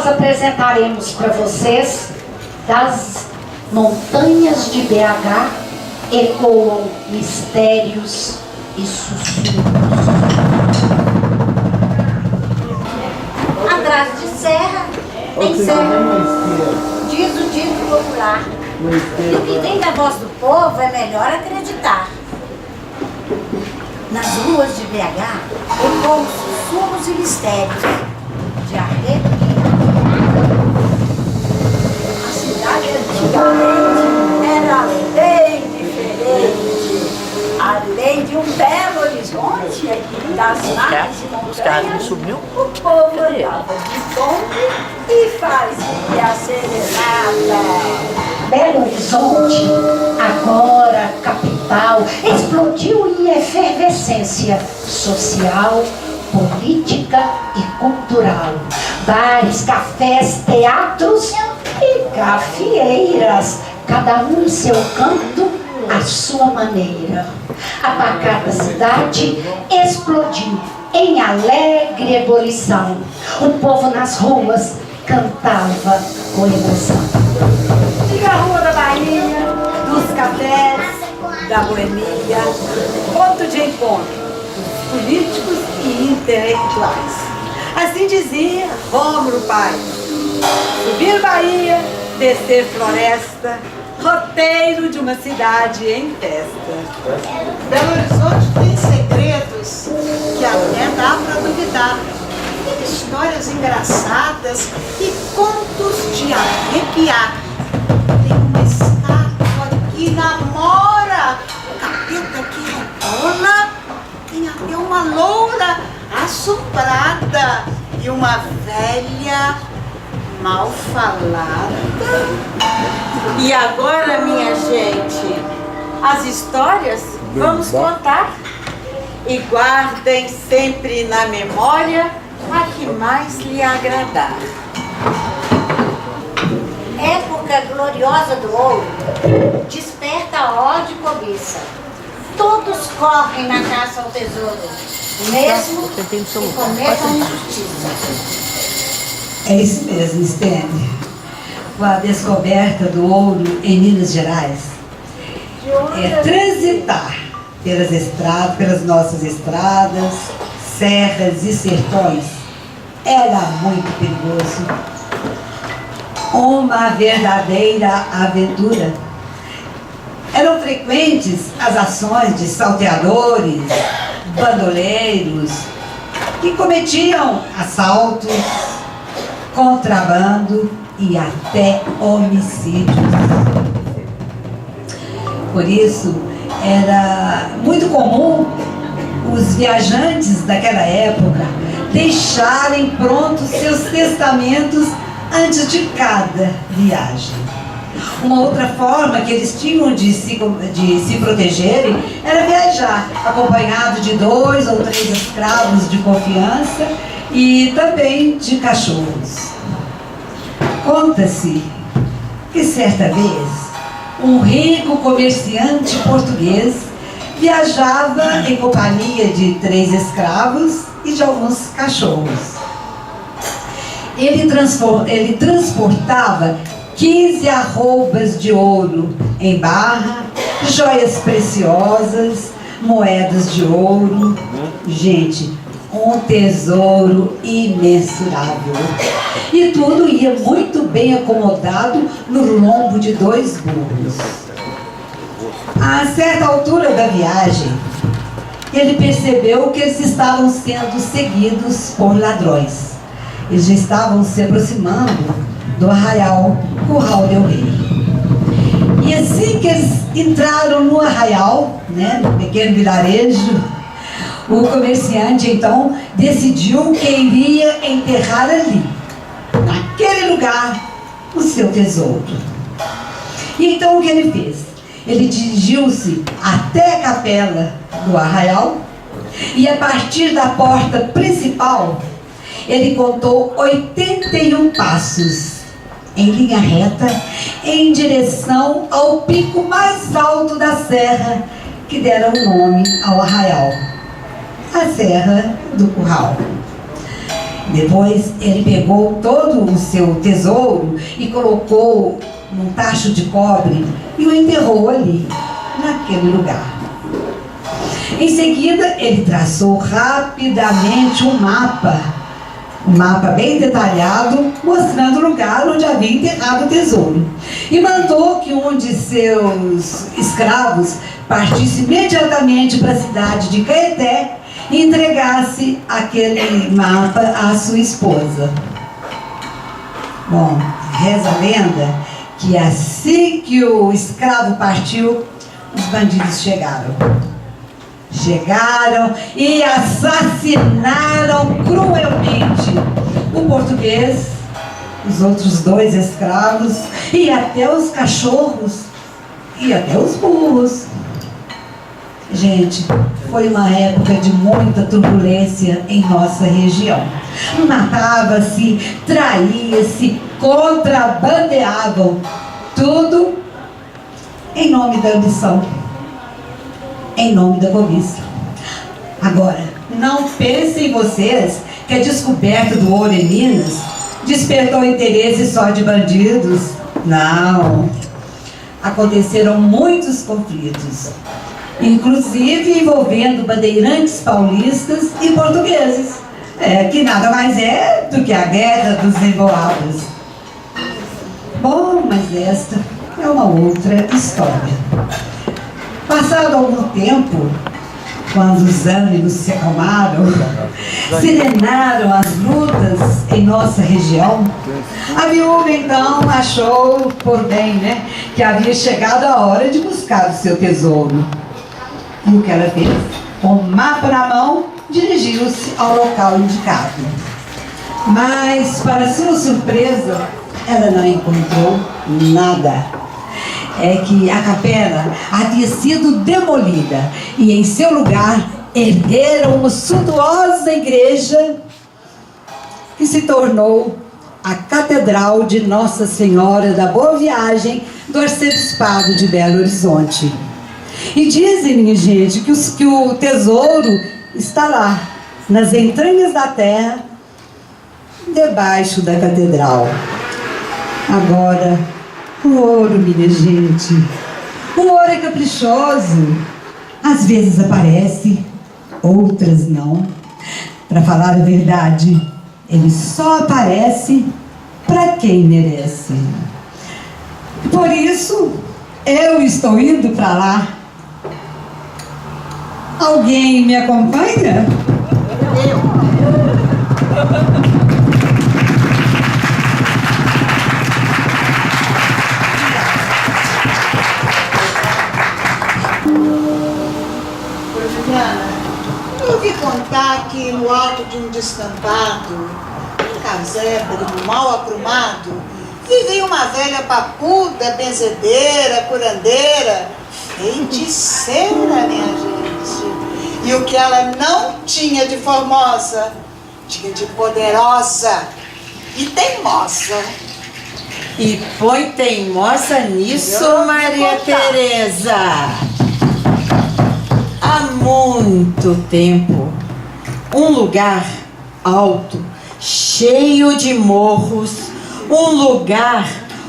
nós apresentaremos para vocês das montanhas de BH ecoam mistérios e sussurros. Atrás de serra tem serra, diz o dito popular. E o que vem da voz do povo é melhor acreditar. Nas ruas de BH ecoam sussurros e mistérios de arrepio. A cidade antigamente era bem diferente. Além de um belo horizonte das mares e montanhas, o povo andava de bonde e fazia serenata. Belo Horizonte, agora capital, explodiu em efervescência social, política e cultural. Bares, cafés, teatros e cafieiras, cada um em seu canto, à sua maneira. A pacata cidade explodiu em alegre ebulição. O povo nas ruas cantava com emoção. Diga a Rua da Bahia, dos cafés, da boemia, ponto de encontro dos políticos e intelectuais. Assim dizia Rômulo Paiva. Subir Bahia, descer floresta, roteiro de uma cidade em festa. Belo Horizonte tem segredos que até dá para duvidar. Tem histórias engraçadas e contos de arrepiar. Tem uma estátua que namora, o capeta que rebola, tem até uma loura assombrada e uma velha mal falada. E agora, minha gente, as histórias vamos contar. E guardem sempre na memória a que mais lhe agradar. Época gloriosa do ouro desperta ódio e cobiça. Todos correm na caça ao tesouro, mesmo que cometam injustiça. É isso mesmo, Stênio. Com a descoberta do ouro em Minas Gerais, transitar pelas nossas estradas, serras e sertões era muito perigoso. Uma verdadeira aventura. Eram frequentes as ações de salteadores, bandoleiros, que cometiam assaltos, contrabando e até homicídios. Por isso, era muito comum os viajantes daquela época deixarem prontos seus testamentos antes de cada viagem. Uma outra forma que eles tinham de se protegerem era viajar acompanhado de 2 ou 3 escravos de confiança e também de cachorros. Conta-se que certa vez um rico comerciante português viajava em companhia de 3 escravos e de alguns cachorros. Ele transportava 15 arrobas de ouro em barra, joias preciosas, moedas de ouro. Gente, um tesouro imensurável. E tudo ia muito bem acomodado no lombo de 2 burros. A certa altura da viagem, ele percebeu que eles estavam sendo seguidos por ladrões. Eles já estavam se aproximando do arraial Curral del Rei. E assim que eles entraram no arraial, no pequeno vilarejo, o comerciante então decidiu que iria enterrar ali, naquele lugar, o seu tesouro. E então o que ele fez? Ele dirigiu-se até a capela do arraial e a partir da porta principal ele contou 81 passos em linha reta em direção ao pico mais alto da serra que dera o nome ao arraial, a Serra do Curral. Depois ele pegou todo o seu tesouro e colocou num tacho de cobre e o enterrou ali, naquele lugar. Em seguida, ele traçou rapidamente um mapa bem detalhado, mostrando o lugar onde havia enterrado o tesouro. E mandou que um de seus escravos partisse imediatamente para a cidade de Caeté e entregasse aquele mapa à sua esposa. Bom, reza a lenda que assim que o escravo partiu, os bandidos chegaram e assassinaram cruelmente o português, os outros 2 escravos e até os cachorros e até os burros. Gente, foi uma época de muita turbulência em nossa região. Matava-se, traía-se, contrabandeavam, tudo em nome da ambição, em nome da cobiça. Agora, não pensem vocês que a descoberta do ouro em Minas despertou interesse só de bandidos. Não. Aconteceram muitos conflitos, inclusive envolvendo bandeirantes paulistas e portugueses, que nada mais é do que a Guerra dos Emboados. Bom, mas esta é uma outra história. Passado algum tempo, quando os ânimos se acalmaram, serenaram as lutas em nossa região, a viúva então achou por bem, que havia chegado a hora de buscar o seu tesouro. E o que ela fez? Com o mapa na mão, dirigiu-se ao local indicado. Mas, para sua surpresa, ela não encontrou nada. É que a capela havia sido demolida e em seu lugar ergueram uma suntuosa igreja que se tornou a Catedral de Nossa Senhora da Boa Viagem do Arcebispado de Belo Horizonte. E dizem, minha gente, que o tesouro está lá, nas entranhas da terra, debaixo da catedral. Agora, o ouro, minha gente, o ouro é caprichoso. Às vezes aparece, outras não. Para falar a verdade, ele só aparece para quem merece. Por isso, eu estou indo para lá. Alguém me acompanha? Eu ouvi contar que no alto de um descampado, um casebre mal aprumado, vivia uma velha papuda, benzedeira, curandeira, feiticeira, minha gente. E o que ela não tinha de formosa, tinha de poderosa e teimosa. E põe teimosa nisso, Maria Teresa. Há muito tempo, um lugar alto, cheio de morros, um lugar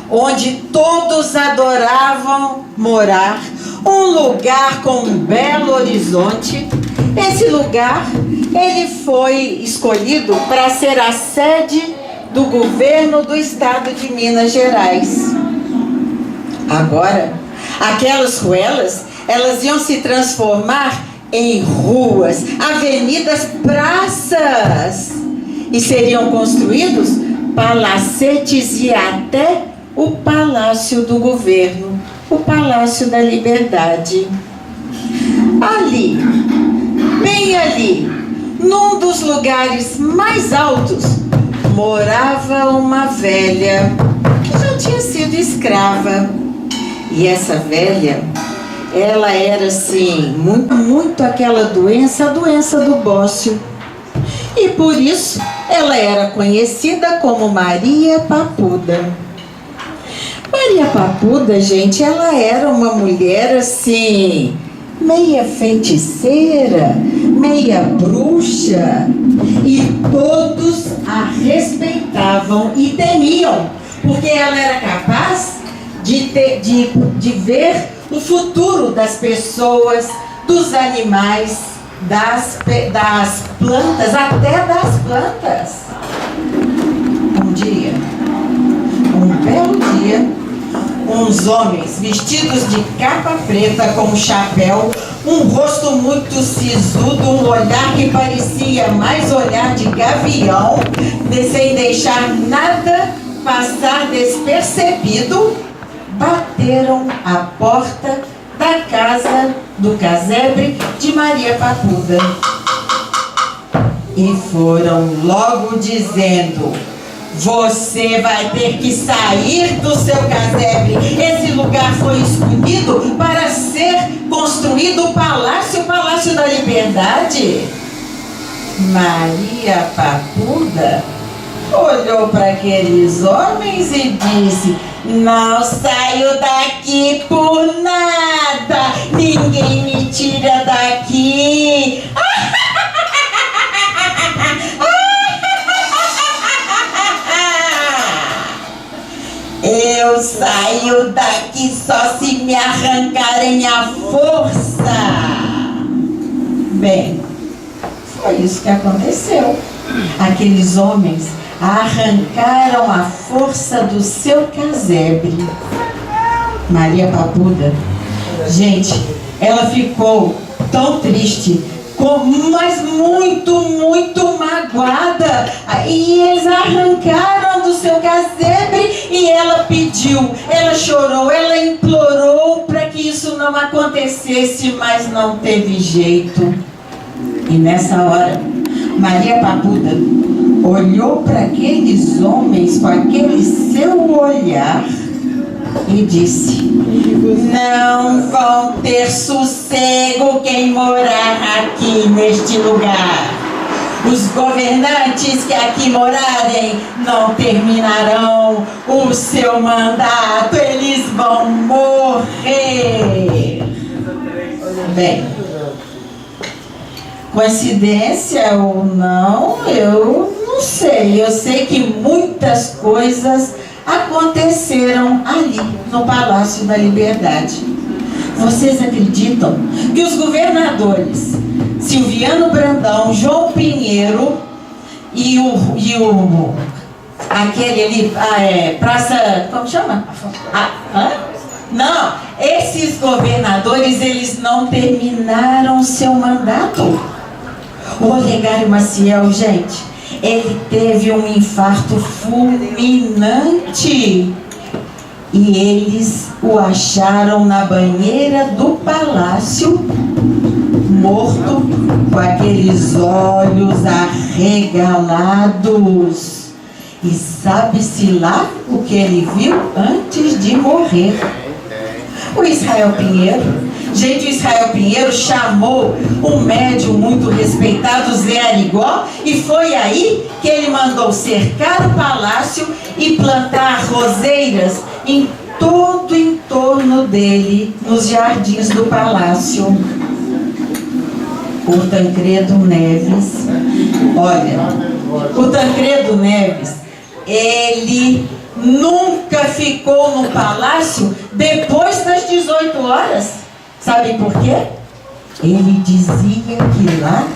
onde todos adoravam morar, um lugar com um belo horizonte. Esse lugar, ele foi escolhido para ser a sede do governo do estado de Minas Gerais. Agora, aquelas ruelas, elas iam se transformar em ruas, avenidas, praças, e seriam construídos palacetes e até o Palácio do Governo, o Palácio da Liberdade. Ali, bem ali, num dos lugares mais altos, morava uma velha que já tinha sido escrava. E essa velha, ela era assim, muito aquela doença, a doença do bócio. E por isso, ela era conhecida como Maria Papuda. Maria Papuda, gente, ela era uma mulher assim, meia feiticeira, meia bruxa, e todos todos a respeitavam e temiam, porque ela era capaz de ver o futuro das pessoas, dos animais, das plantas, até das plantas. Um belo dia, uns homens vestidos de capa preta com chapéu, um rosto muito sisudo, um olhar que parecia mais olhar de gavião, sem deixar nada passar despercebido, bateram a porta da casa do casebre de Maria Papuda e foram logo dizendo: você vai ter que sair do seu casebre. Esse lugar foi escolhido para ser construído o Palácio da Liberdade. Maria Papuda olhou para aqueles homens e disse: não saio daqui por nada. Ninguém me tira daqui. Eu saio daqui só se me arrancarem à força. Bem, foi isso que aconteceu. Aqueles homens arrancaram à força do seu casebre. Maria Papuda, gente, ela ficou tão triste, mas muito, muito magoada. E eles arrancaram do seu casebre e ela pediu, ela chorou, ela implorou para que isso não acontecesse, mas não teve jeito. E nessa hora, Maria Papuda olhou para aqueles homens com aquele seu olhar e disse: não vão ter sossego quem morar aqui neste lugar. Os governantes que aqui morarem não terminarão o seu mandato, eles vão morrer. Bem, coincidência ou não, eu não sei. Eu sei que muitas coisas aconteceram ali no Palácio da Liberdade. Vocês acreditam que os governadores Silviano Brandão, João Pinheiro e aquele ali, Praça, como chama? Não, esses governadores, eles não terminaram seu mandato. O Olegário Maciel, gente, ele teve um infarto fulminante e eles o acharam na banheira do palácio, morto, com aqueles olhos arregalados. E sabe-se lá o que ele viu antes de morrer. O Israel Pinheiro, gente, o Israel Pinheiro chamou um médium muito respeitado, Zé Arigó, e foi aí que ele mandou cercar o palácio e plantar roseiras em todo o entorno dele, nos jardins do palácio. O Tancredo Neves, olha, o Tancredo Neves, ele nunca ficou no palácio depois das 18 horas. Sabe por quê? Ele dizia que lá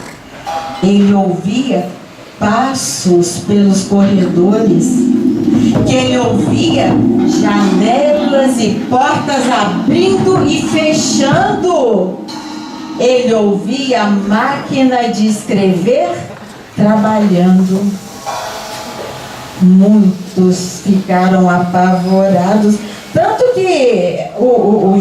ele ouvia passos pelos corredores, que ele ouvia janelas e portas abrindo e fechando. Ele ouvia a máquina de escrever trabalhando. Muitos ficaram apavorados. Tanto que o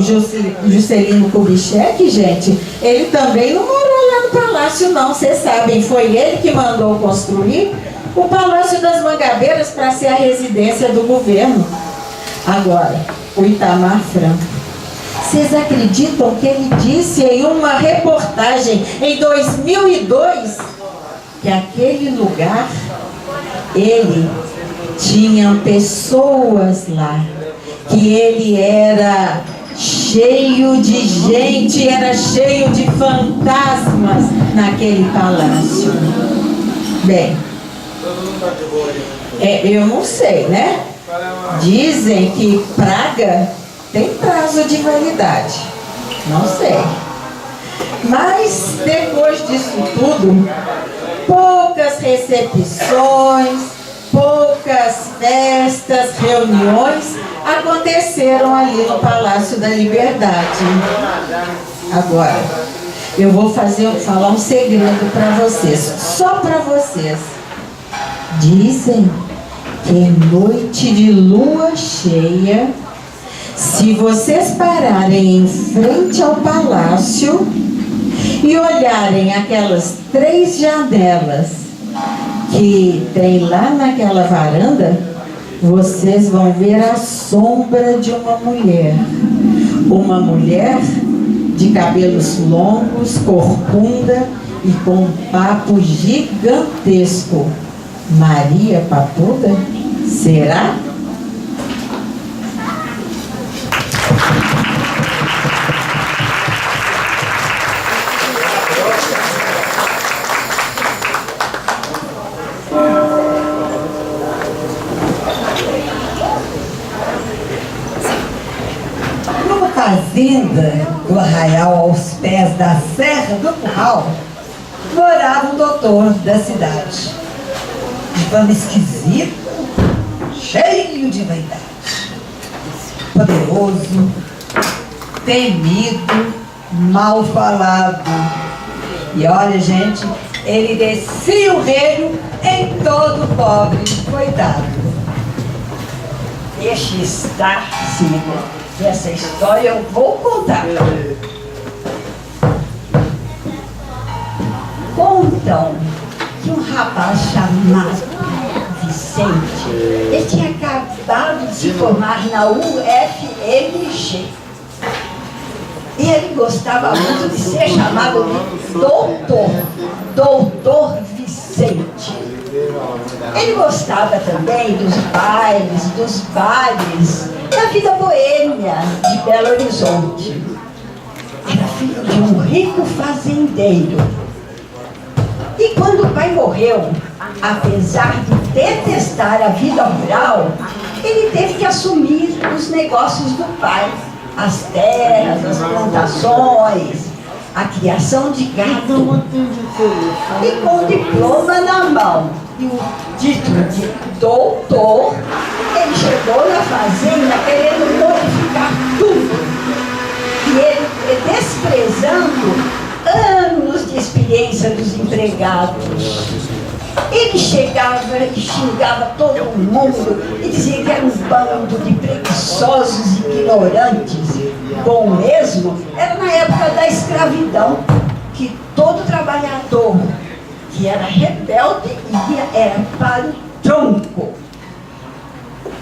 Juscelino Kubitschek, gente, ele também não morou lá no palácio, não. Vocês sabem, foi ele que mandou construir o Palácio das Mangabeiras para ser a residência do governo. Agora, o Itamar Franco. Vocês acreditam que ele disse em uma reportagem em 2002 que aquele lugar, ele tinha pessoas lá, que ele era cheio de gente, era cheio de fantasmas naquele palácio. Bem, Eu não sei, né? Dizem que praga tem prazo de validade. Não sei. Mas depois disso tudo, poucas recepções, poucas festas, reuniões aconteceram ali no Palácio da Liberdade. Agora, eu vou falar um segredo para vocês, só para vocês. Dizem que em noite de lua cheia, se vocês pararem em frente ao palácio e olharem aquelas 3 janelas que tem lá naquela varanda, vocês vão ver a sombra de uma mulher. Uma mulher de cabelos longos, corcunda e com um papo gigantesco. Maria Papuda? Será? Numa fazenda do arraial aos pés da Serra do Curral, morava um doutor da cidade. De fama esquisita, cheio de vaidade. Poderoso, temido, mal falado. E olha, gente, ele descia o reino em todo pobre, coitado. Deixe estar, Cida, que essa história eu vou contar. Contam que um rapaz chamado Vicente, ele tinha acabado de se formar na UFMG. E ele gostava muito de ser chamado de Doutor Vicente. Ele gostava também dos bailes, dos bares, da vida boêmia de Belo Horizonte. Era filho de um rico fazendeiro. E quando o pai morreu, apesar de detestar a vida rural, ele teve que assumir os negócios do pai, as terras, as plantações, a criação de gado. E com o diploma na mão e o título de doutor, ele chegou na fazenda querendo modificar tudo. E ele desprezando anos de experiência dos empregados. Ele chegava e xingava todo mundo e dizia que era um bando de preguiçosos e ignorantes. Bom mesmo era na época da escravidão, que todo trabalhador que era rebelde era para o tronco.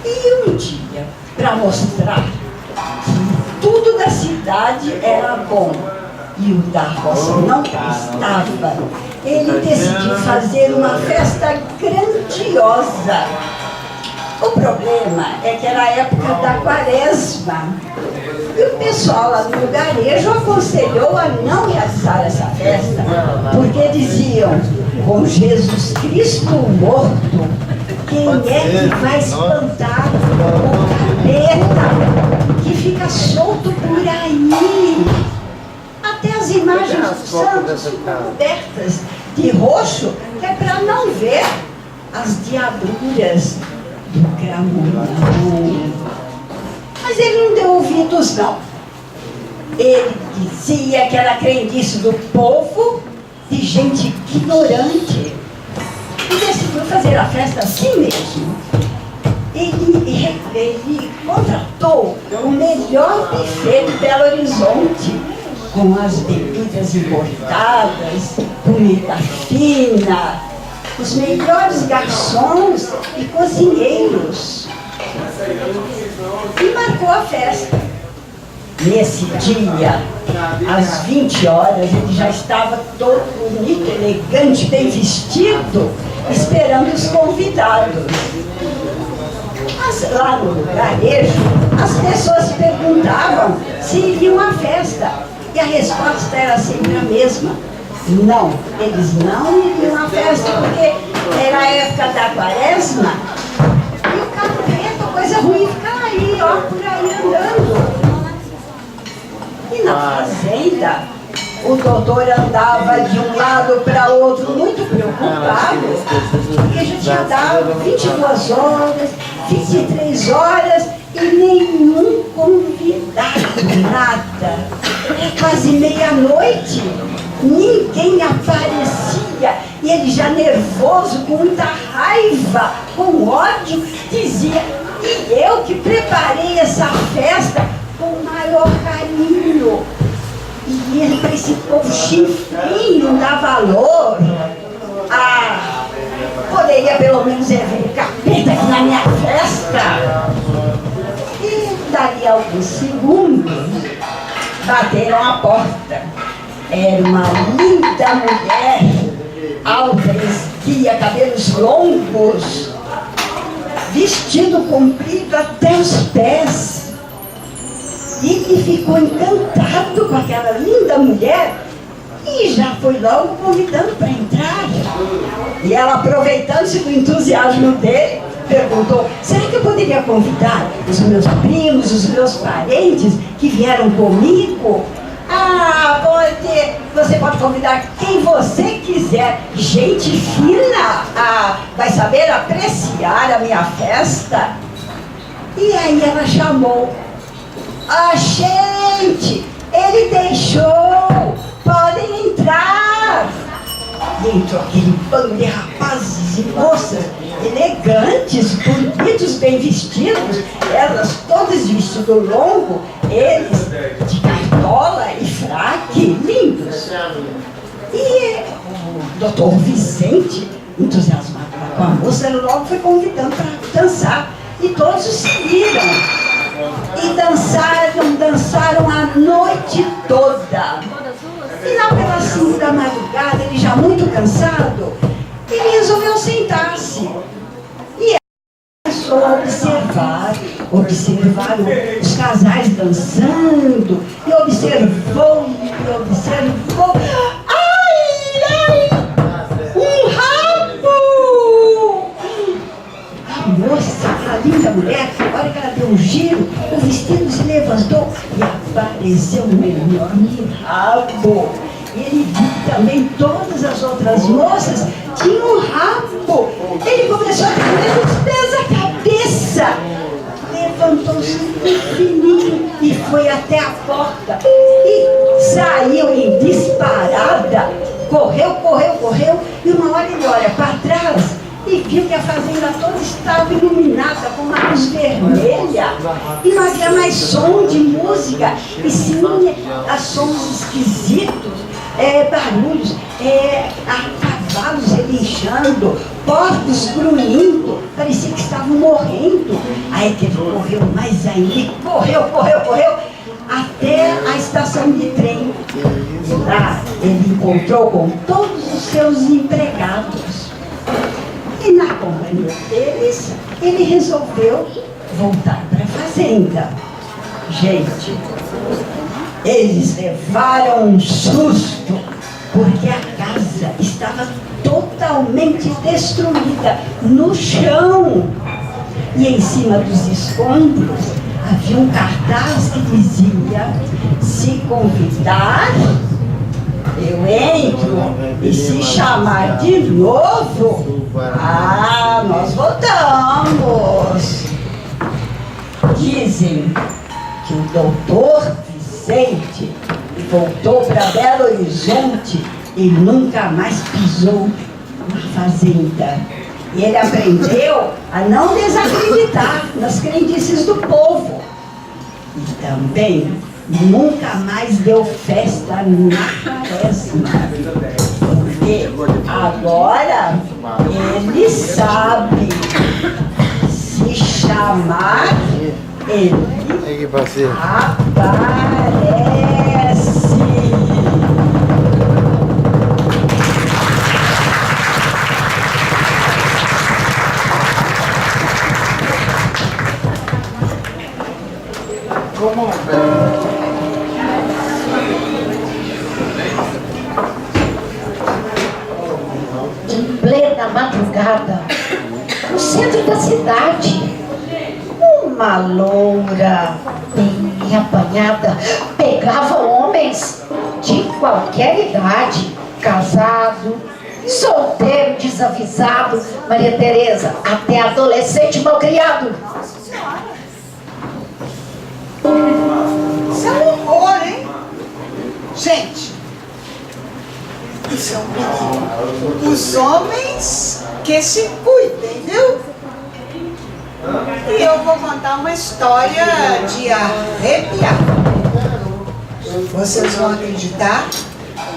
E um dia, para mostrar que tudo da cidade era bom e o da roça não prestava, ele decidiu fazer uma festa grandiosa. O problema é que era a época da quaresma e o pessoal lá no lugarejo aconselhou a não realizar essa festa, porque diziam: com Jesus Cristo morto, quem é que vai espantar o capeta que fica solto por aí? Até as imagens dos santos ficam cobertas de roxo, que é para não ver as diabruras do cramulhão. Mas ele não deu ouvidos, não. Ele dizia que era crendice do povo, de gente ignorante, e decidiu fazer a festa assim mesmo. Ele contratou o melhor buffet de Belo Horizonte, com as bebidas importadas, comida fina, os melhores garçons e cozinheiros. E marcou a festa. Nesse dia, às 20 horas, ele já estava todo bonito, elegante, bem vestido, esperando os convidados. Mas lá no lugarejo, as pessoas se perguntavam se iriam à festa. E a resposta era sempre a mesma: não, eles não iriam à festa porque Era a época da quaresma e o capeta, coisa ruim, ficava aí, ó, por aí andando. E na fazenda, o doutor andava de um lado para outro muito preocupado, porque já tinha dado 22 horas, 23 horas e nenhum convidado, nada. Quase meia-noite, ninguém aparecia e ele já nervoso, com muita raiva, com ódio, dizia: e eu que preparei essa festa com o maior carinho. E ele, para esse povo chifrinho, não dá valor. Ah, poderia pelo menos ver capeta aqui na minha festa. E dali a alguns segundos, bateram a porta. Era uma linda mulher, alta, esguia, cabelos longos, vestido comprido até os pés. E ele ficou encantado com aquela linda mulher e já foi logo convidando para entrar. E ela, aproveitando-se do entusiasmo dele, perguntou: será que eu poderia convidar os meus primos, os meus parentes que vieram comigo? Ah, pode, você pode convidar quem você quiser. Gente fina, vai saber apreciar a minha festa. E aí ela chamou: gente, ele deixou, podem entrar. E entrou aquele bando de rapazes e moças elegantes, bonitos, bem vestidos, elas todas de vestido longo, eles de cartola e fraque, lindos. E o doutor Vicente, entusiasmado com a moça, logo foi convidando para dançar e todos o seguiram. E dançaram a noite toda. E lá pelas 5 da madrugada, ele já muito cansado, ele resolveu sentar-se. E começou a observar os casais dançando, e observou. Ai! Um rabo! A moça, a linda mulher, a hora que ela deu um giro, o vestido se levantou e apareceu um enorme rabo. Ele viu também todas as outras moças tinham um rabo. Ele começou a tremer dos pés à cabeça. Levantou-se fininho e foi até a porta. E saiu em disparada. Correu. E uma hora ele olha para trás e viu que a fazenda toda estava iluminada com uma luz vermelha e não havia mais som de música, e sim sons esquisitos, barulhos, cavalos relinchando, porcos grunhindo, parecia que estavam morrendo. Aí que ele correu mais ainda, correu até a estação de trem. Lá ele encontrou com todos os seus empregados. E na companhia deles, ele resolveu voltar para a fazenda. Gente, eles levaram um susto, porque a casa estava totalmente destruída, no chão. E em cima dos escombros havia um cartaz que dizia: se convidar, eu entro, e se chamar de novo, nós voltamos. Dizem que o doutor Vicente voltou para Belo Horizonte e nunca mais pisou na fazenda. E ele aprendeu a não desacreditar nas crendices do povo. E também nunca mais deu festa na quaresma. Porque agora ele sabe, se chamar, ele aparece. Como em plena madrugada, madrugada, no centro da cidade, uma loura bem apanhada pegava homens de qualquer idade, casado, solteiro, desavisado, Maria Tereza, até adolescente malcriado. Isso é um horror, hein? Gente, isso é um perigo. Os homens que se cuidem, viu? E eu vou contar uma história de arrepiar. Vocês vão acreditar,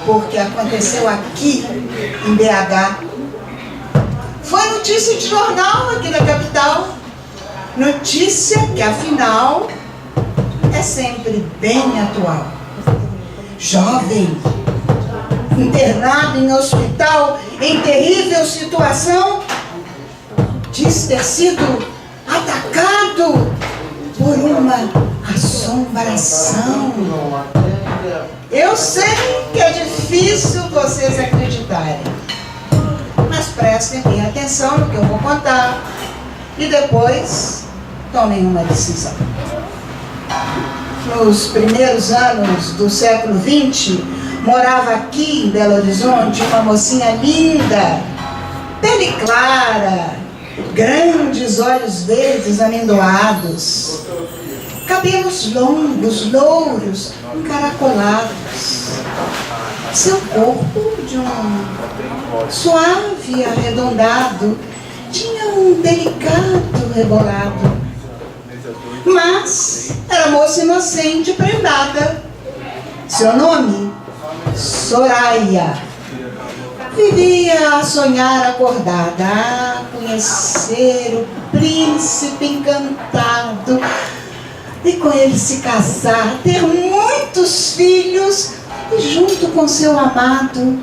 porque aconteceu aqui em BH. Foi notícia de jornal aqui na capital. Notícia que, afinal, é sempre bem atual. Jovem, internado em hospital em terrível situação, diz ter sido atacado por uma assombração. Eu sei que é difícil vocês acreditarem, mas prestem bem atenção no que eu vou contar e depois tomem uma decisão. Nos primeiros anos do século XX, morava aqui em Belo Horizonte uma mocinha linda, pele clara, grandes olhos verdes amendoados, cabelos longos, louros, encaracolados. Seu corpo, de um suave e arredondado, tinha um delicado rebolado. Mas era moça inocente e prendada. Seu nome? Soraya. Vivia a sonhar acordada, a conhecer o príncipe encantado e com ele se casar, ter muitos filhos e junto com seu amado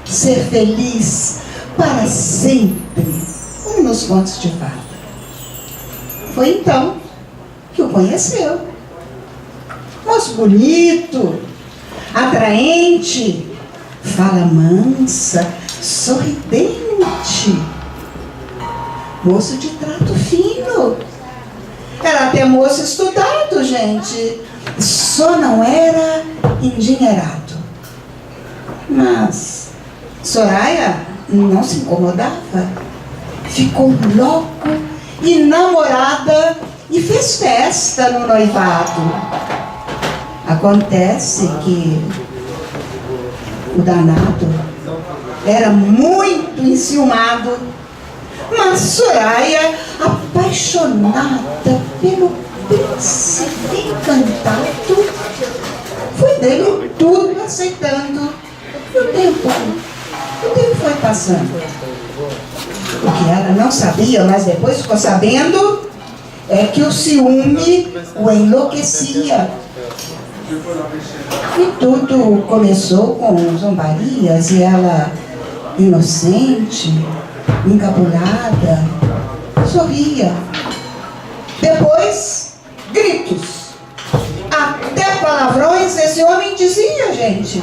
ser feliz para sempre, como nos contos de fada. Foi então que o conheceu. Moço bonito, atraente, fala mansa, sorridente, moço de trato fino. Era até moço estudado, gente, só não era endinheirado. Mas Soraya não se incomodava, ficou logo enamorada e fez festa no noivado. Acontece que o danado era muito enciumado, mas Soraya, apaixonada pelo príncipe encantado, foi dele tudo aceitando. E o tempo foi passando. O que ela não sabia, mas depois ficou sabendo, é que o ciúme o enlouquecia. E tudo começou com zombarias e ela, inocente, encabulada, sorria. Depois, gritos. Até palavrões esse homem dizia, gente.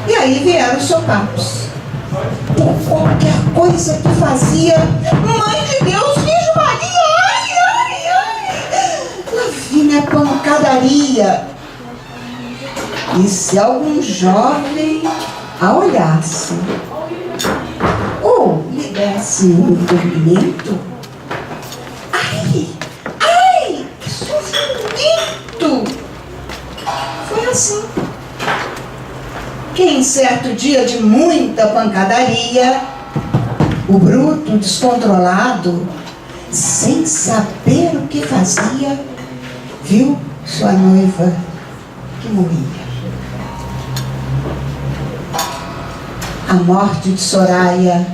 E aí vieram os sopapos. Por qualquer coisa que fazia, Mãe de Deus, Virgem Maria, ai, ai, ai. Lá vinha a pancadaria. E se algum jovem a olhasse ou lhe desse um cumprimento, ai, ai, que sofrimento! Foi assim que em certo dia de muita pancadaria, o bruto descontrolado, sem saber o que fazia, viu sua noiva que morria. A morte de Soraya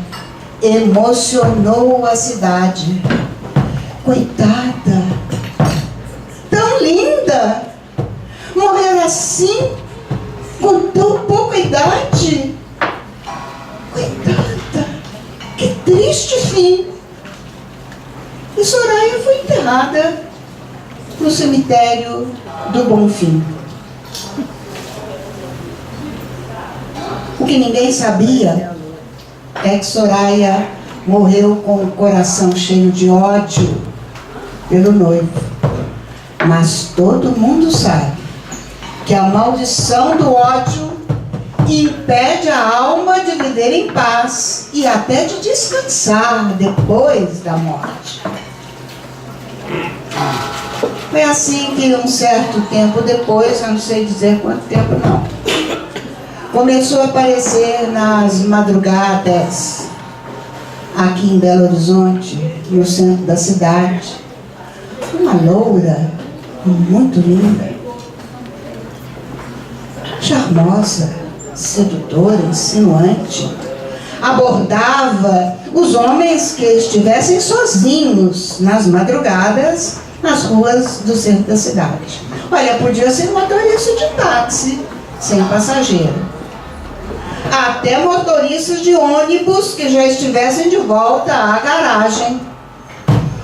emocionou a cidade. Coitada, tão linda, morrer assim, com tão pouca idade. Coitada, que triste fim. E Soraya foi enterrada no cemitério do Bonfim. O que ninguém sabia é que Soraya morreu com o coração cheio de ódio pelo noivo. Mas todo mundo sabe que a maldição do ódio impede a alma de viver em paz e até de descansar depois da morte. Foi assim que um certo tempo depois, eu não sei dizer quanto tempo não, começou a aparecer nas madrugadas aqui em Belo Horizonte, no centro da cidade, uma loura muito linda, charmosa, sedutora, insinuante, abordava os homens que estivessem sozinhos nas madrugadas nas ruas do centro da cidade. Olha, podia ser motorista de táxi sem passageiro, até motoristas de ônibus que já estivessem de volta à garagem,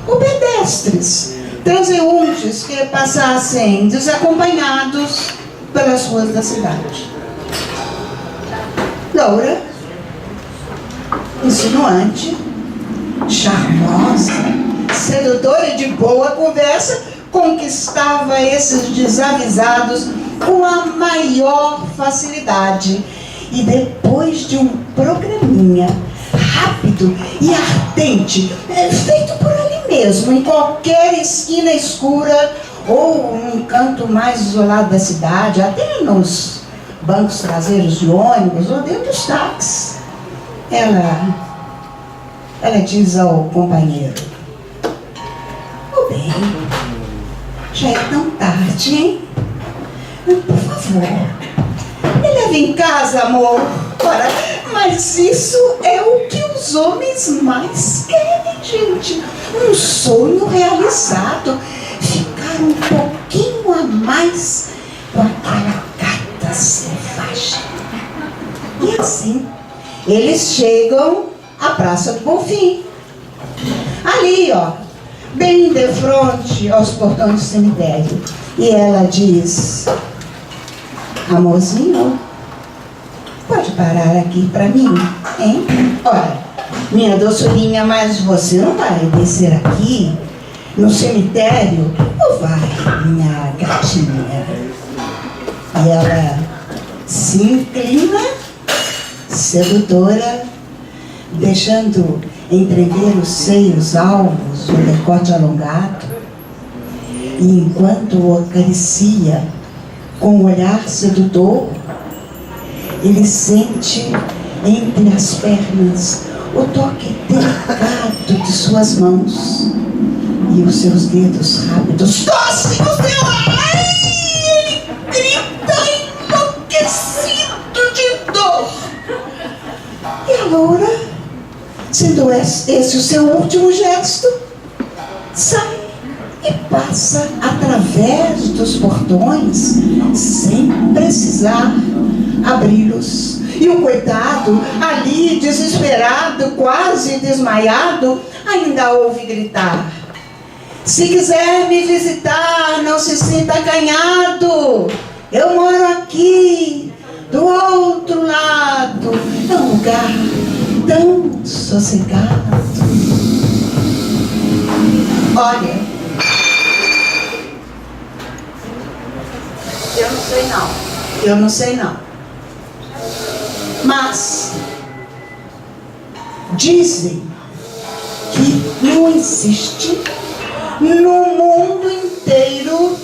ou pedestres, transeuntes que passassem desacompanhados pelas ruas da cidade. Loura, insinuante, charmosa, sedutora e de boa conversa, conquistava esses desavisados com a maior facilidade. E depois de um programinha rápido e ardente, feito por ali mesmo, em qualquer esquina escura ou num canto mais isolado da cidade, até nos bancos traseiros de ônibus ou dentro dos táxis, ela diz ao companheiro: "Ô bem, já é tão tarde, hein? Por favor, me leve em casa, amor." Ora, mas isso é o que os homens mais querem, gente. Um sonho realizado. Ficar um pouquinho a mais com aquela gata selvagem. E assim, eles chegam à Praça do Bonfim. Ali, ó, bem de frente aos portões do cemitério. E ela diz: "Amorzinho, pode parar aqui pra mim, hein? Olha, minha doçurinha, mas você não vai descer aqui no cemitério, ou vai, minha gatinha?" E ela se inclina, sedutora, deixando entrever os seios alvos, o decote alongado, e enquanto o acaricia com o olhar sedutor, ele sente entre as pernas o toque delicado de suas mãos e os seus dedos rápidos tossem o seu ar. Ele grita enlouquecido de dor. E a loura, sendo esse o seu último gesto, sai e passa através dos portões sem precisar abri-los. E o coitado, ali desesperado, quase desmaiado, ainda ouve gritar: "Se quiser me visitar, não se sinta acanhado. Eu moro aqui, do outro lado. É um lugar tão sossegado." Olha, eu não sei não. Mas dizem que não existe no mundo inteiro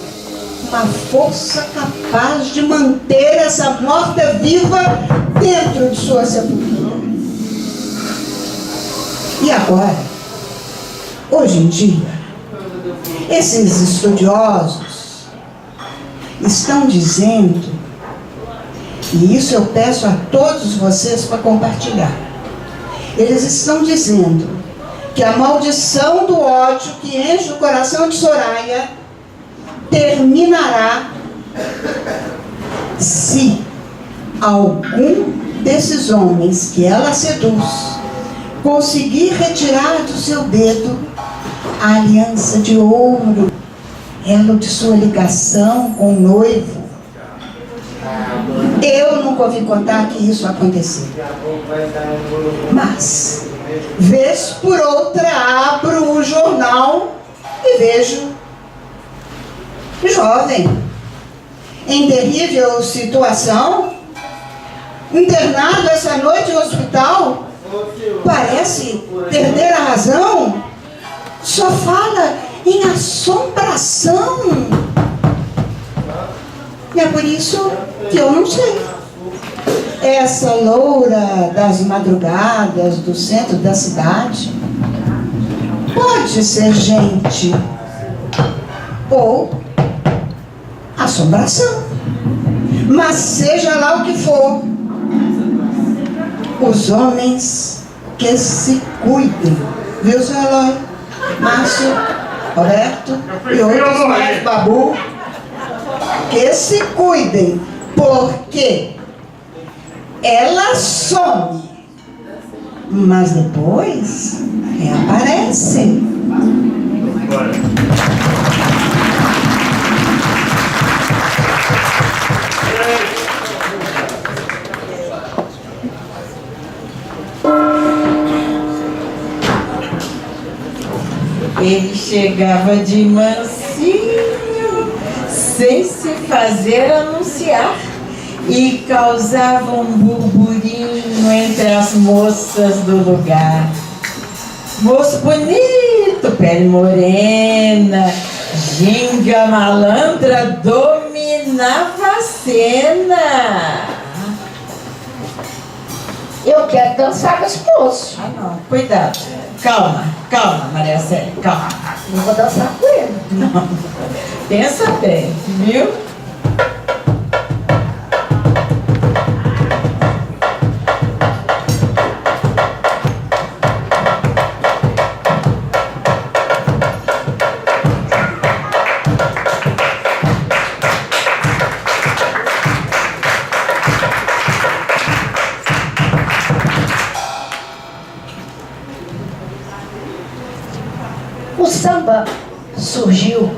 uma força capaz de manter essa morta viva dentro de sua sepultura. E agora, hoje em dia, esses estudiosos estão dizendo, e isso eu peço a todos vocês para compartilhar, eles estão dizendo que a maldição do ódio que enche o coração de Soraya terminará se algum desses homens que ela seduz conseguir retirar do seu dedo a aliança de ouro, elo de sua ligação com o noivo. Eu nunca ouvi contar que isso aconteceu. Mas, vez por outra, abro o jornal e vejo jovem, em terrível situação, internado essa noite no hospital, parece perder a razão, só fala em assombração. E é por isso que eu não sei. Essa loura das madrugadas do centro da cidade pode ser gente ou assombração. Mas seja lá o que for, os homens que se cuidem, viu, seu Eloy? Márcio, Roberto e outros mais, Babu, que se cuidem, porque ela some, mas depois reaparece. Ele chegava de mansinho, sem se fazer anunciar, e causava um burburinho entre as moças do lugar. Moço bonito, pele morena, ginga malandra, dominava a cena. Eu quero dançar com esse moço. Ah, não, cuidado. Calma, calma, Maria Célia, calma. Não vou dançar com ele. Não. Pensa bem, viu? O samba surgiu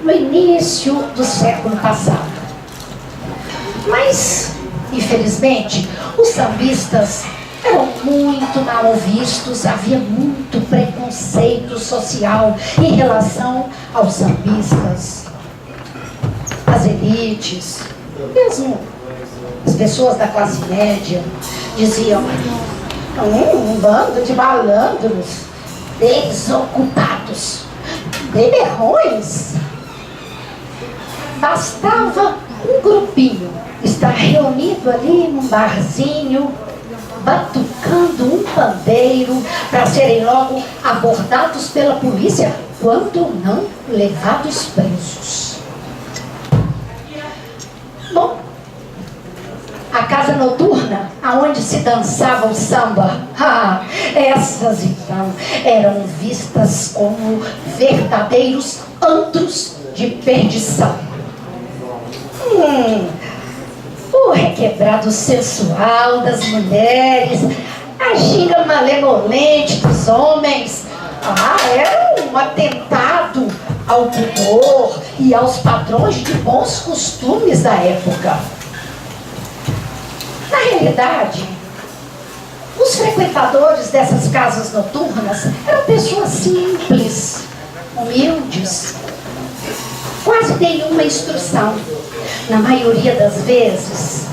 no início do século passado. Mas, infelizmente, os sambistas eram muito mal vistos, havia muito preconceito social em relação aos sambistas. As elites, mesmo as pessoas da classe média, diziam: um bando de malandros, desocupados, beberrões. Bastava um grupinho estar reunido ali num barzinho, batucando um pandeiro, para serem logo abordados pela polícia, quando não levados presos. Bom, a casa noturna, aonde se dançava o samba, essas então eram vistas como verdadeiros antros de perdição. O requebrado sensual das mulheres, a ginga malemolente dos homens, era um atentado ao pudor e aos padrões de bons costumes da época. Na realidade, os frequentadores dessas casas noturnas eram pessoas simples, humildes, quase nenhuma instrução. Na maioria das vezes,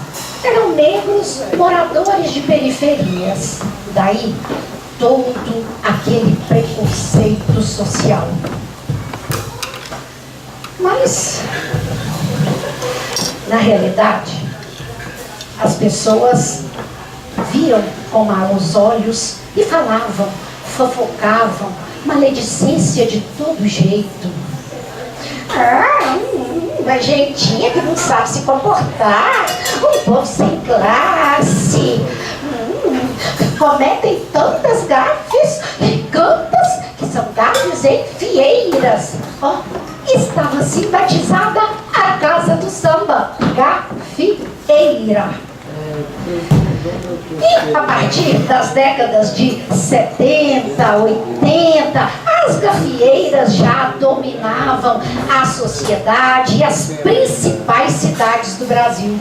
eram negros moradores de periferias. Daí, todo aquele preconceito social. Mas, na realidade, as pessoas viam com maus olhos e falavam, fofocavam, maledicência de todo jeito. Uma gentinha que não sabe se comportar, um povo sem classe, cometem tantas gafes, tantas que são gafes enfieiras. Estava assim batizada a casa do samba, gafieira. E a partir das décadas de 70, 80, as gafieiras já dominavam a sociedade e as principais cidades do Brasil.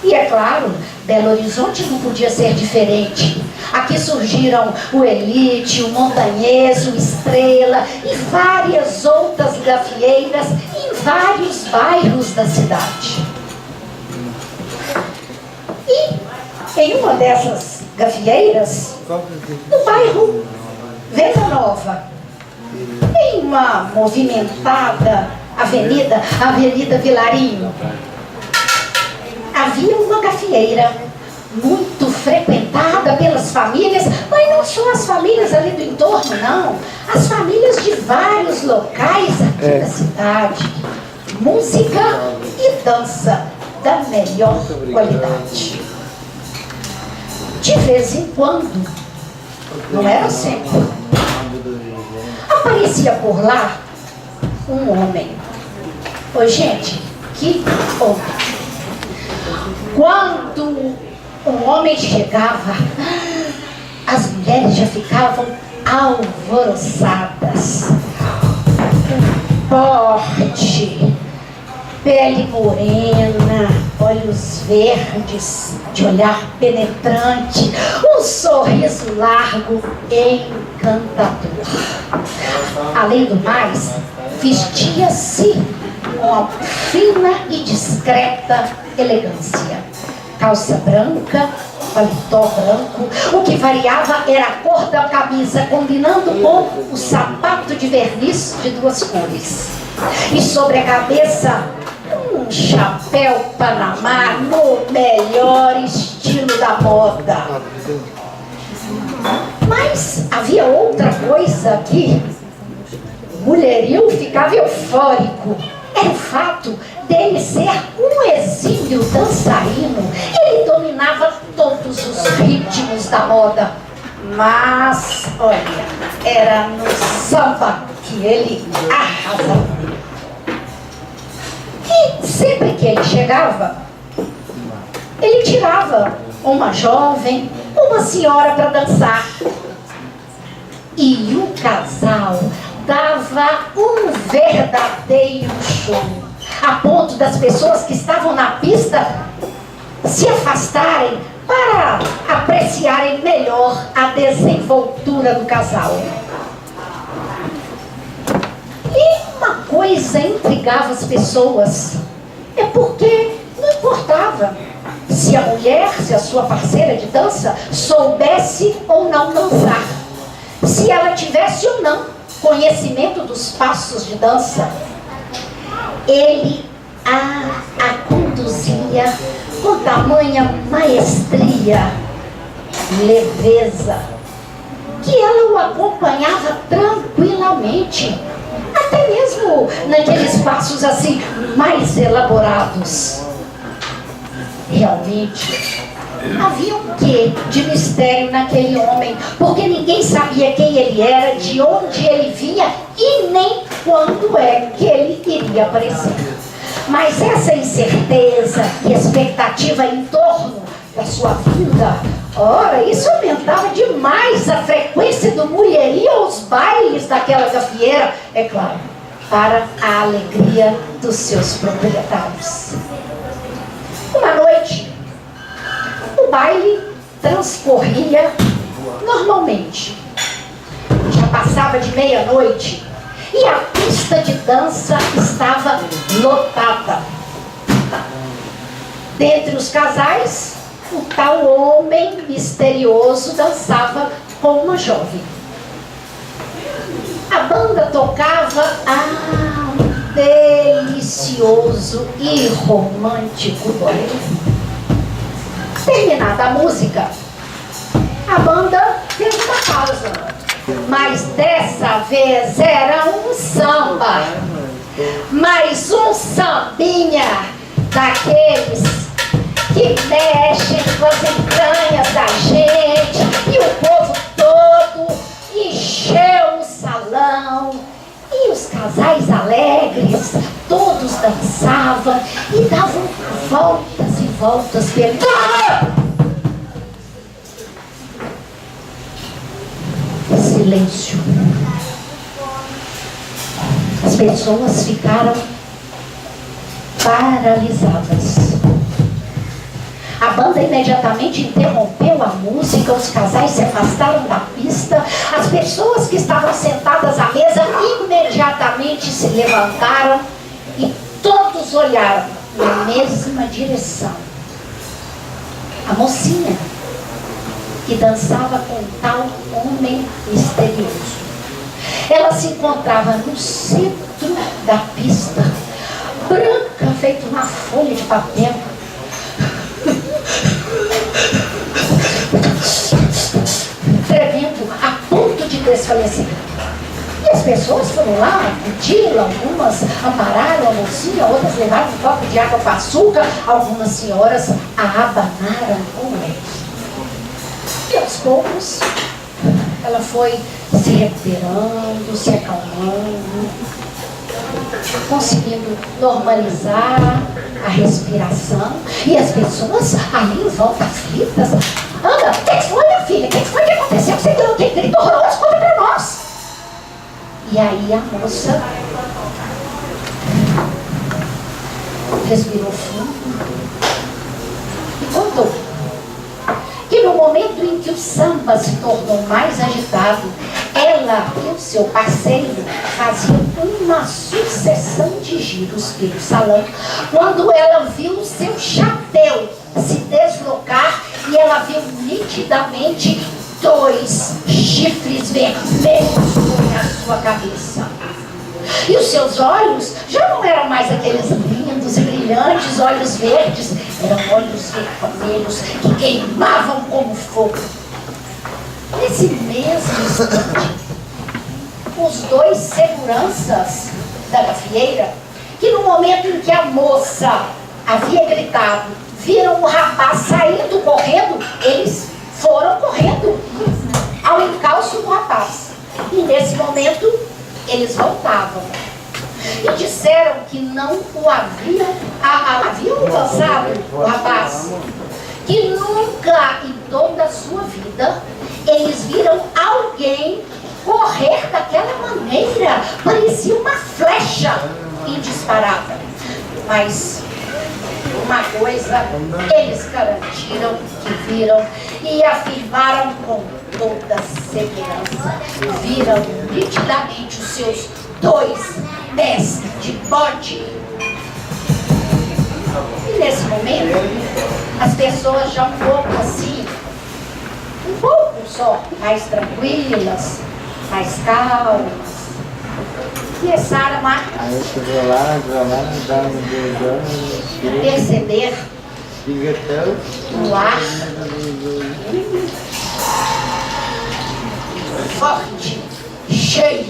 E é claro, Belo Horizonte não podia ser diferente. Aqui surgiram o Elite, o Montanhês, o Estrela e várias outras gafieiras em vários bairros da cidade. E em uma dessas gafieiras, no bairro Venda Nova, em uma movimentada avenida, a Avenida Vilarinho, havia uma gafieira muito frequentada pelas famílias, mas não só as famílias ali do entorno, não. As famílias de vários locais aqui da cidade. Música e dança da melhor qualidade. De vez em quando, não era sempre, aparecia por lá um homem. Oi, gente, que homem! Quando o homem chegava, as mulheres já ficavam alvoroçadas. Porte, pele morena, olhos verdes, de olhar penetrante, um sorriso largo e encantador. Além do mais, vestia-se com uma fina e discreta elegância. Calça branca, paletó branco, o que variava era a cor da camisa, combinando com o sapato de verniz de 2 cores. E sobre a cabeça, um chapéu panamá no melhor estilo da moda. Mas havia outra coisa aqui. O mulherio ficava eufórico. Era o fato dele ser um exímio dançarino. Ele dominava todos os ritmos da moda. Mas, olha, era no samba que ele arrasava. E sempre que ele chegava, ele tirava uma jovem, uma senhora para dançar. E o casal dava um verdadeiro show, a ponto das pessoas que estavam na pista se afastarem para apreciarem melhor a desenvoltura do casal. E uma coisa intrigava as pessoas, é porque não importava se a mulher, se a sua parceira de dança soubesse ou não dançar, se ela tivesse ou não conhecimento dos passos de dança, ele a conduzia com tamanha maestria, leveza, que ela o acompanhava tranquilamente, até mesmo naqueles passos assim mais elaborados. Realmente havia um quê de mistério naquele homem, porque ninguém sabia quem ele era, de onde ele vinha e nem quando é que ele iria aparecer. Mas essa incerteza e expectativa em torno da sua vinda, ora, isso aumentava demais a frequência do mulherio aos bailes daquela gafieira, é claro, para a alegria dos seus proprietários. Uma noite, o baile transcorria normalmente. Já passava de meia-noite e a pista de dança estava lotada. Dentre os casais, o tal homem misterioso dançava com uma jovem. A banda tocava um delicioso e romântico bolero. Terminada a música, a banda fez uma pausa, mas dessa vez era um samba, mas um sambinha daqueles que mexem com as entranhas da gente, e o povo todo encheu o salão, e os casais alegres todos dançavam e davam voltas e voltas pelo... Silêncio. As pessoas ficaram paralisadas. banda imediatamente interrompeu a música, os casais se afastaram da pista, as pessoas que estavam sentadas à mesa imediatamente se levantaram e todos olharam na mesma direção. A mocinha que dançava com tal homem misterioso. Ela se encontrava no centro da pista, branca, feito uma folha de papel. Tremendo, a ponto de desfalecer. E as pessoas foram lá, pediram, algumas ampararam a mocinha, outras levaram um copo de água com açúcar, algumas senhoras a abanaram com leite. E aos poucos, ela foi se recuperando, se acalmando, conseguindo normalizar a respiração. E as pessoas ali em volta aflitas. Anda, o que foi, minha filha? O que foi que aconteceu? Você deu aquele grito horroroso, conta pra nós. E aí a moça respirou fundo e contou que no momento em que o samba se tornou mais agitado, ela e o seu parceiro faziam uma sucessão de giros pelo salão, quando ela viu o seu chapéu se deslocar e ela viu nitidamente 2 chifres vermelhos sobre a sua cabeça. E os seus olhos já não eram mais aqueles lindos e brilhantes olhos verdes, eram olhos vermelhos que queimavam como fogo. Nesse mesmo instante, os 2 seguranças da gafieira, que no momento em que a moça havia gritado, viram o rapaz saindo correndo, eles foram correndo ao encalço do rapaz. E nesse momento, eles voltavam. E disseram que não o haviam alcançado, o rapaz. Que nunca em toda a sua vida eles viram alguém correr daquela maneira. Parecia uma flecha e disparava. Mas uma coisa eles garantiram que viram e afirmaram com toda segurança. Viram nitidamente os seus 2 pés de bode. E nesse momento, as pessoas já um pouco assim, um pouco só, mais tranquilas, mais calmas, começaram a perceber o ar forte, cheio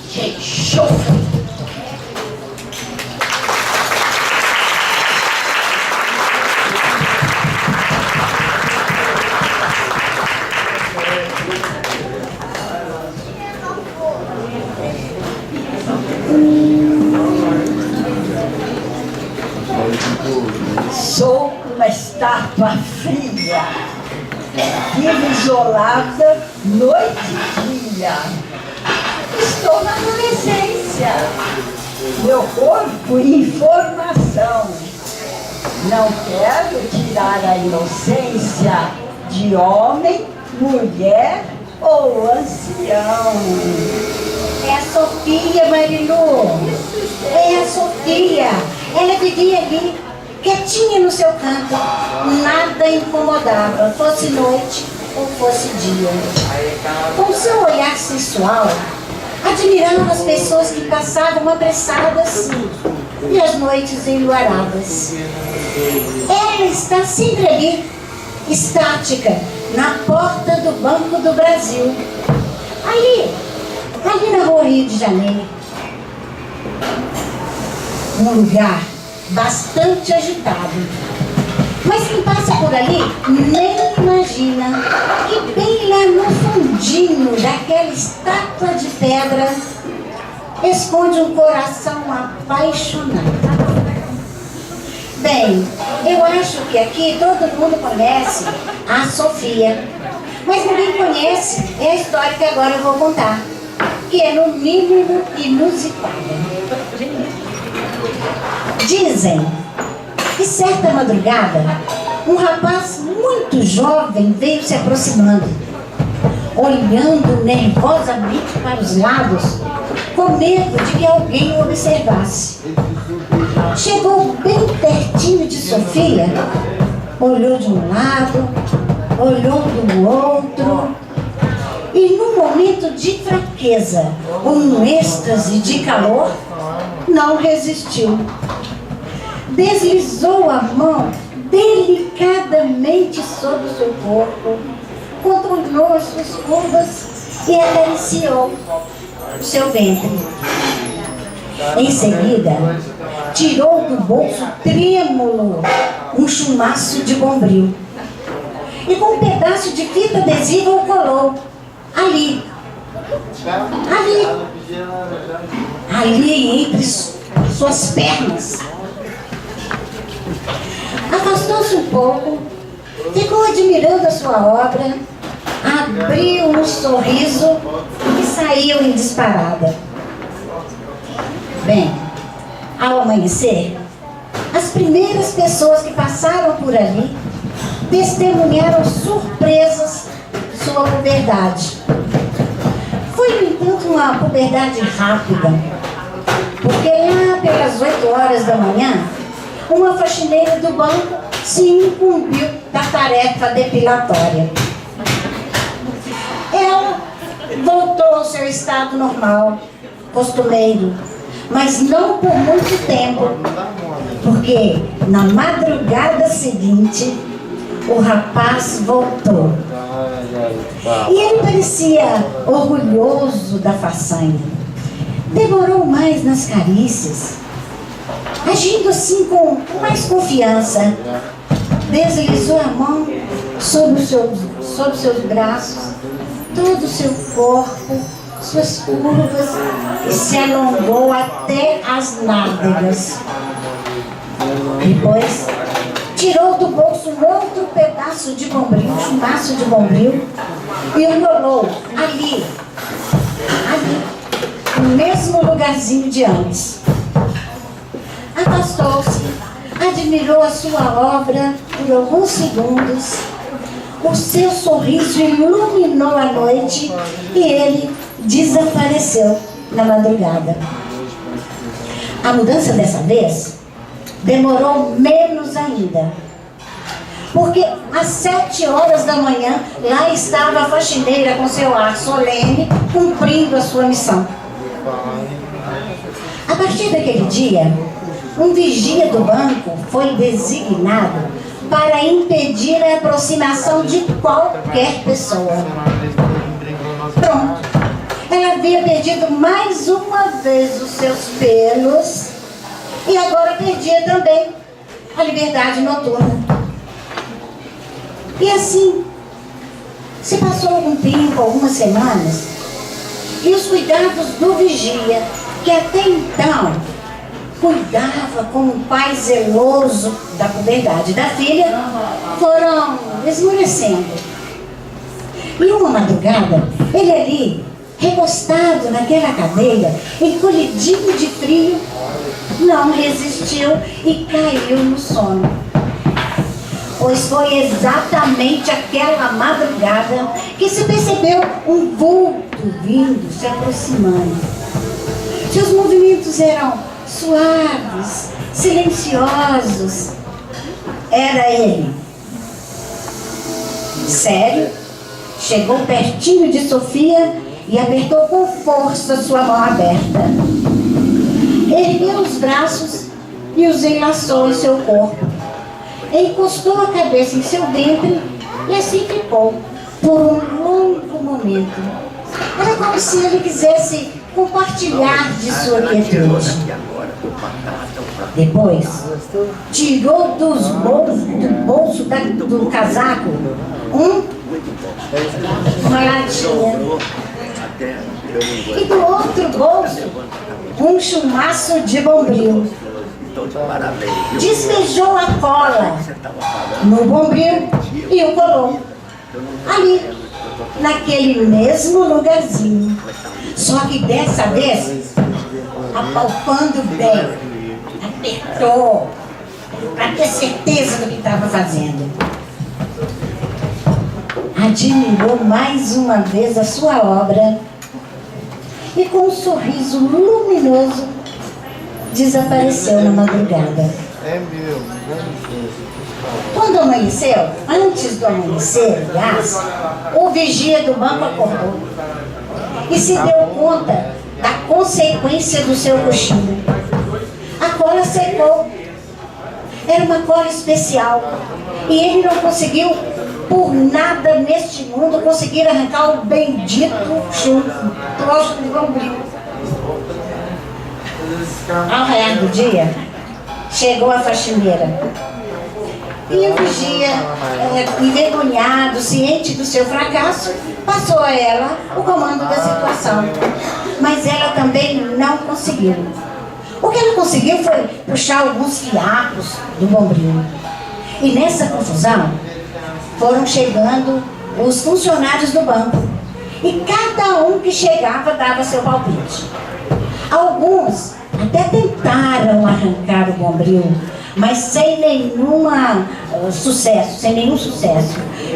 de enxofre. Sou uma estátua fria, vivo isolada noite e dia. Estou na adolescência. Meu corpo, informação. Não quero tirar a inocência de homem, mulher ou ancião. É a Sofia, Marilu. É a Sofia. Ela vivia ali, quietinha no seu canto. Nada incomodava, fosse noite ou fosse dia. Com seu olhar sensual, admirava as pessoas que passavam apressadas e as noites enluaradas. Ela está sempre ali, estática, na porta do Banco do Brasil. Ali na rua Rio de Janeiro. Um lugar bastante agitado. Mas quem passa por ali nem imagina que bem lá no fundinho daquela estátua de pedra esconde um coração apaixonado. Bem, eu acho que aqui todo mundo conhece a Sofia, mas ninguém conhece a história que agora eu vou contar, que é no mínimo inusitada. Dizem que certa madrugada um rapaz muito jovem veio se aproximando, olhando nervosamente para os lados, com medo de que alguém o observasse. Chegou bem pertinho de Sofia, olhou de um lado, olhou do outro, e num momento de fraqueza, um êxtase de calor, não resistiu. Deslizou a mão delicadamente sobre o seu corpo, controlou as suas curvas e acariciou o seu ventre. Em seguida, tirou do bolso trêmulo um chumaço de bombril e com um pedaço de fita adesiva o colou ali entre suas pernas. Afastou-se um pouco, ficou admirando a sua obra, abriu um sorriso e saiu em disparada. Bem, ao amanhecer, as primeiras pessoas que passaram por ali testemunharam surpresas de sua puberdade. Foi, no entanto, uma puberdade rápida, porque lá pelas 8 horas da manhã, uma faxineira do banco se incumbiu da tarefa depilatória. Ela voltou ao seu estado normal, costumeiro, mas não por muito tempo, porque na madrugada seguinte o rapaz voltou. E ele parecia orgulhoso da façanha. Demorou mais nas carícias, agindo assim com mais confiança. Deslizou a mão sobre os seus braços, todo o seu corpo, suas curvas, e se alongou até as nádegas. Depois, tirou do bolso um outro pedaço de bombril, um chumaço de bombril, e enrolou ali, no mesmo lugarzinho de antes. Afastou-se, admirou a sua obra por alguns segundos. O seu sorriso iluminou a noite e ele desapareceu na madrugada. A mudança dessa vez demorou menos ainda, porque às 7 horas da manhã lá estava a faxineira com seu ar solene, cumprindo a sua missão. A partir daquele dia, um vigia do banco foi designado para impedir a aproximação de qualquer pessoa. Pronto. Ela havia perdido mais uma vez os seus pelos e agora perdia também a liberdade noturna. E assim, se passou algum tempo, algumas semanas, e os cuidados do vigia, que até então cuidava como um pai zeloso da puberdade da filha, foram esmorecendo. E uma madrugada, ele ali, recostado naquela cadeira, encolhidinho de frio, não resistiu e caiu no sono. Pois foi exatamente aquela madrugada que se percebeu um vulto vindo, se aproximando. Seus movimentos eram suaves, silenciosos. Era ele. Sério, chegou pertinho de Sofia e apertou com força sua mão aberta. Ergueu os braços e os enlaçou em seu corpo. Encostou a cabeça em seu ventre e assim ficou por um longo momento. Era como se ele quisesse compartilhar de sua quietude. Depois, tirou do bolso do casaco uma latinha. E do outro bolso, um chumaço de bombril. Despejou a cola no bombril e o colou ali, naquele mesmo lugarzinho. Só que dessa vez, apalpando bem, apertou para ter certeza do que estava fazendo. Admirou mais uma vez a sua obra e, com um sorriso luminoso, desapareceu na madrugada. Quando amanheceu, antes do amanhecer, aliás, o vigia do banco acordou e se deu conta da consequência do seu cochilo. A cola secou. Era uma cola especial e ele não conseguiu, por nada neste mundo, conseguir arrancar o bendito troço do bombril. Ao raiar do dia, chegou a faxineira. E o vigia, envergonhado, ciente do seu fracasso, passou a ela o comando da situação. Mas ela também não conseguiu. O que ela conseguiu foi puxar alguns fiapos do bombril. E nessa confusão, foram chegando os funcionários do banco. E cada um que chegava dava seu palpite. Alguns até tentaram arrancar o bombril, mas sem nenhum sucesso.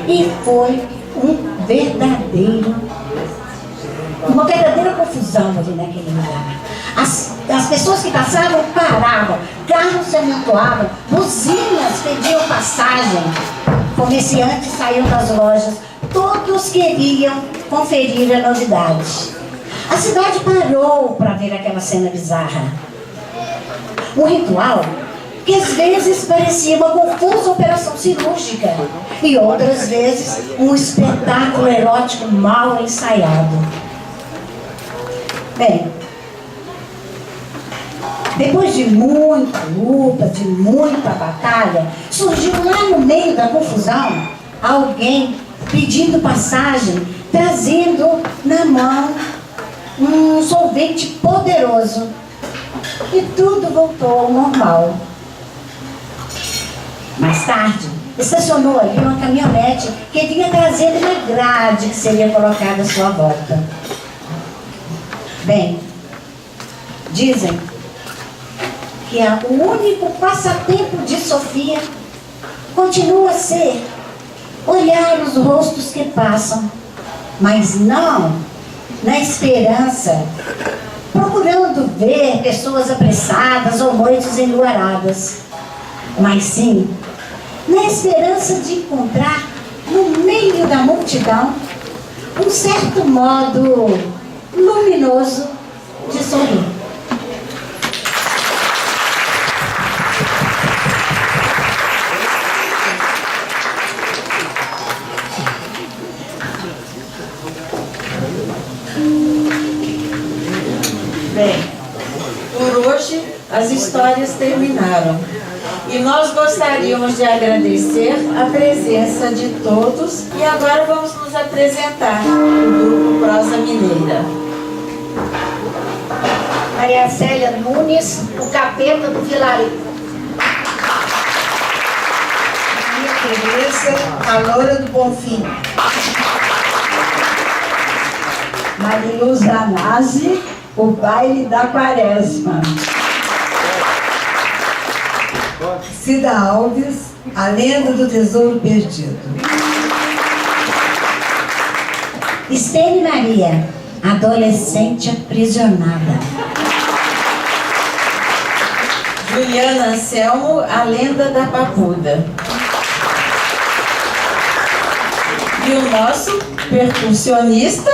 E foi uma verdadeira confusão ali naquele lugar. As pessoas que passavam paravam, carros se amontoavam, buzinas pediam passagem, comerciantes saíam das lojas, todos queriam conferir a novidade. A cidade parou para ver aquela cena bizarra. Um ritual que às vezes parecia uma confusa operação cirúrgica e outras vezes um espetáculo erótico mal ensaiado. Bem, depois de muita luta, de muita batalha, surgiu lá no meio da confusão alguém pedindo passagem, trazendo na mão um solvente poderoso. E tudo voltou ao normal. Mais tarde, estacionou ali uma caminhonete que vinha trazendo uma grade que seria colocada à sua volta. Bem, dizem que o único passatempo de Sofia continua a ser olhar os rostos que passam, mas não na esperança, procurando ver pessoas apressadas ou noites enluaradas, mas sim na esperança de encontrar no meio da multidão um certo modo luminoso de sorrir. Bem, por hoje as histórias terminaram e nós gostaríamos de agradecer a presença de todos e agora vamos nos apresentar, o grupo Prosa Mineira. Maria Célia Nunes, o capeta do vilarejo. Maria Tereza, a loura do Bonfim. Mariluz Danazzi, o baile da Quaresma. Cida Alves, a lenda do tesouro perdido. Estene Maria, adolescente aprisionada. Juliana Anselmo, a lenda da papuda. E o nosso percussionista